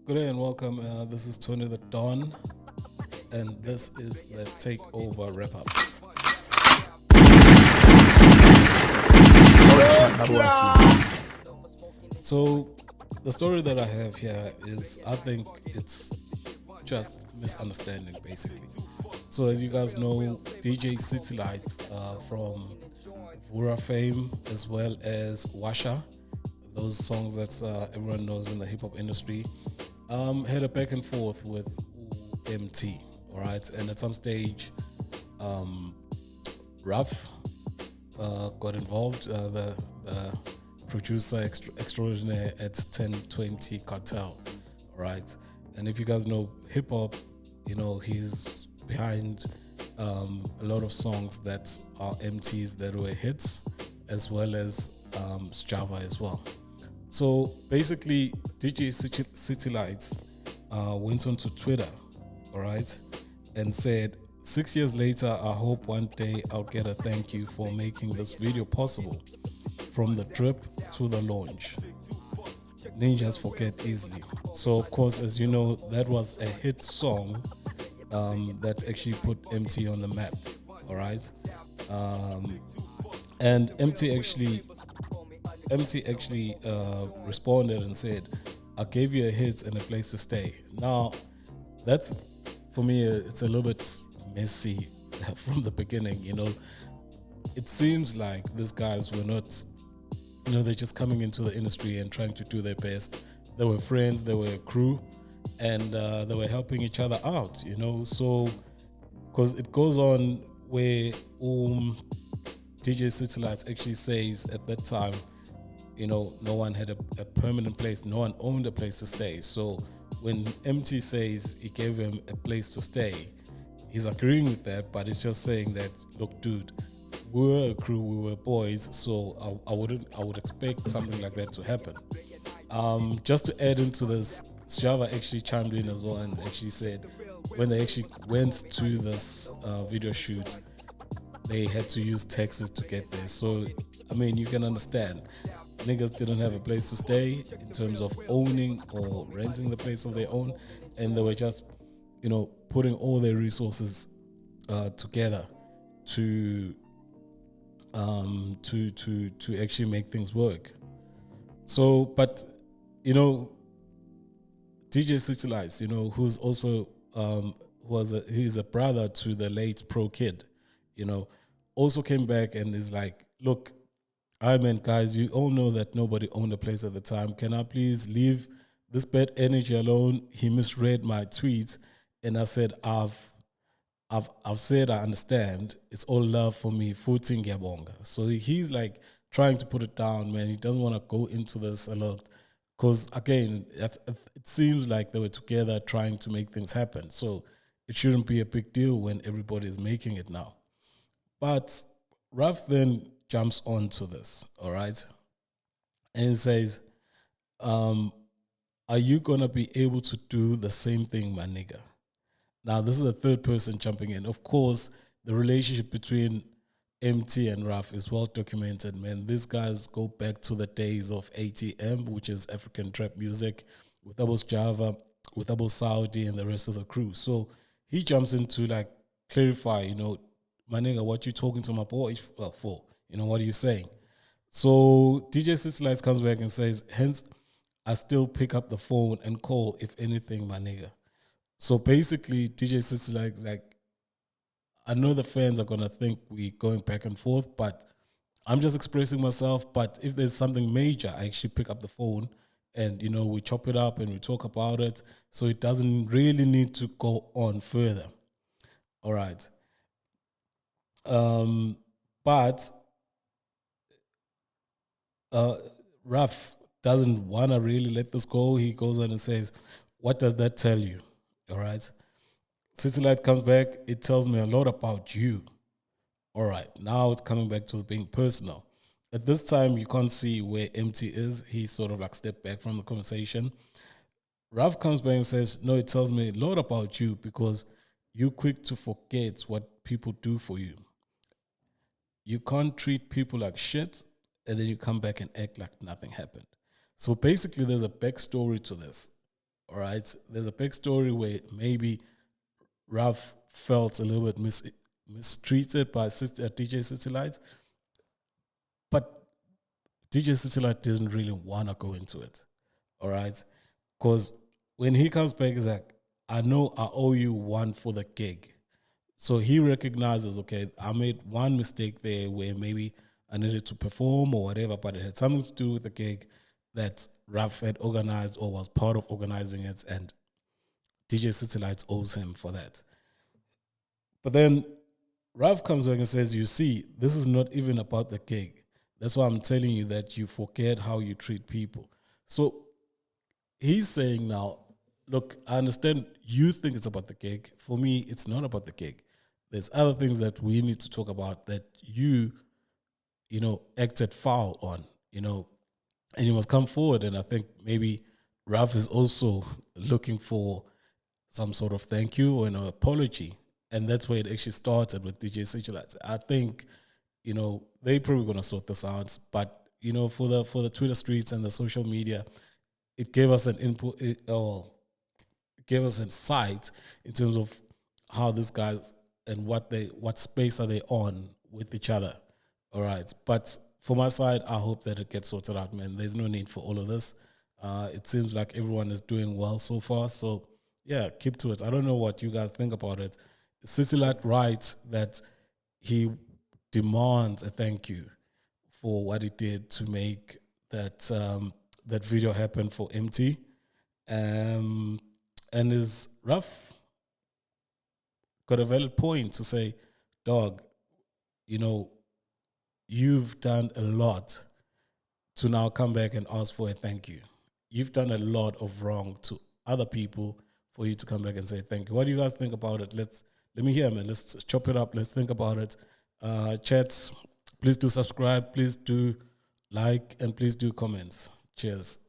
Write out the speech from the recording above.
Good day and welcome. This is Tony the Don, and this is the Takeover wrap up. So, the story that I have here is I think it's just misunderstanding basically. So, as you guys know, DJ Citi Lytes from Vura fame as well as Washa, those songs that everyone knows in the hip hop industry, had a back and forth with Emtee, all right? And at some stage, um, Ruff got involved, the producer extraordinaire at 1020 Cartel, all right? And if you guys know hip hop, you know, he's behind a lot of songs that are MTs that were hits, as well as Java as well. So basically, DJ Citi Lytes went onto Twitter, all right, and said, 6 years later, I hope one day I'll get a thank you for making this video possible. From the drip to the launch. Ninjas forget easily. So, of course, as you know, that was a hit song that actually put MT on the map, all right? Um, and MT actually responded and said, I gave you a hit and a place to stay. Now, that's, for me, it's a little bit messy from the beginning, you know. It seems like these guys were not, you know, they're just coming into the industry and trying to do their best. They were friends, they were a crew, and they were helping each other out, you know. So, because it goes on where DJ Citi Lytes actually says at that time, you know, no one had a permanent place, no one owned a place to stay. So when MT says he gave him a place to stay, he's agreeing with that, but it's just saying that, look, dude, we were a crew, we were boys, so I would expect something like that to happen. Just to add into this, Java actually chimed in as well and actually said when they actually went to this video shoot, they had to use taxis to get there. So, I mean, you can understand. Niggas didn't have a place to stay in terms of owning or renting the place of their own, and they were just, you know, putting all their resources together to to actually make things work. So, but you know, DJ Citi Lytes, you know, who's also he's a brother to the late Pro Kid, you know, also came back and is like, look, I mean, guys, you all know that nobody owned a place at the time. Can I please leave this bad energy alone? He misread my tweet, and I said, I've said I understand. It's all love for me. Futing Gabonga. So he's like trying to put it down, man. He doesn't want to go into this a lot. Because again, it seems like they were together trying to make things happen. So it shouldn't be a big deal when everybody is making it now. But Ruff then jumps onto this, all right? And he says, are you going to be able to do the same thing, my nigga? Now, this is a third person jumping in. Of course, the relationship between MT and Ruff is well documented, man. These guys go back to the days of ATM, which is African trap music, with Abos Java, with Abos Saudi, and the rest of the crew. So he jumps in to like clarify, you know, my nigga, what you talking to my boy for? You know, what are you saying? So DJ Citi Lytes comes back and says, hence, I still pick up the phone and call if anything, my nigga. So basically, DJ Citi Lytes like, I know the fans are gonna think we going back and forth, but I'm just expressing myself. But if there's something major, I actually pick up the phone and, you know, we chop it up and we talk about it. So it doesn't really need to go on further. All right. But Ruff doesn't want to really let this go. He goes on and says, what does that tell you? All right. Citi Lytes comes back. It tells me a lot about you. All right. Now it's coming back to being personal. At this time, you can't see where MT is. He sort of like stepped back from the conversation. Ruff comes back and says, no, it tells me a lot about you because you're quick to forget what people do for you. You can't treat people like shit and then you come back and act like nothing happened. So basically, there's a backstory to this. All right. There's a big story where maybe Ruff felt a little bit mistreated by DJ Citi Lytes, but DJ Citi Lytes doesn't really want to go into it. All right. Because when he comes back, he's like, I know I owe you one for the gig. So he recognizes, okay, I made one mistake there where maybe I needed to perform or whatever, but it had something to do with the gig that Ruff had organized or was part of organizing it, and DJ Citi Lytes owes him for that. But then Ruff comes back and says, you see, this is not even about the gig. That's why I'm telling you that you forget how you treat people. So he's saying now, look, I understand you think it's about the gig. For me, it's not about the gig. There's other things that we need to talk about that acted foul on, and you must come forward. And I think maybe Ruff is also looking for some sort of thank you or an apology. And that's where it actually started with DJ Citi Lytes. I think, they're probably going to sort this out. But, for the Twitter streets and the social media, it gave us an input, gave us insight in terms of how these guys and what space are they on with each other. All right. But for my side, I hope that it gets sorted out, man. There's no need for all of this. It seems like everyone is doing well so far. So, yeah, keep to it. I don't know what you guys think about it. Citi Lytes writes that he demands a thank you for what he did to make that video happen for Emtee. And is Ruff got a valid point to say, dog, you've done a lot to now come back and ask for a thank you. You've done a lot of wrong to other people for you to come back and say thank you. What do you guys think about it? Let me hear, man. Let's chop it up. Let's think about it. Chats, please do subscribe. Please do like, and please do comment. Cheers.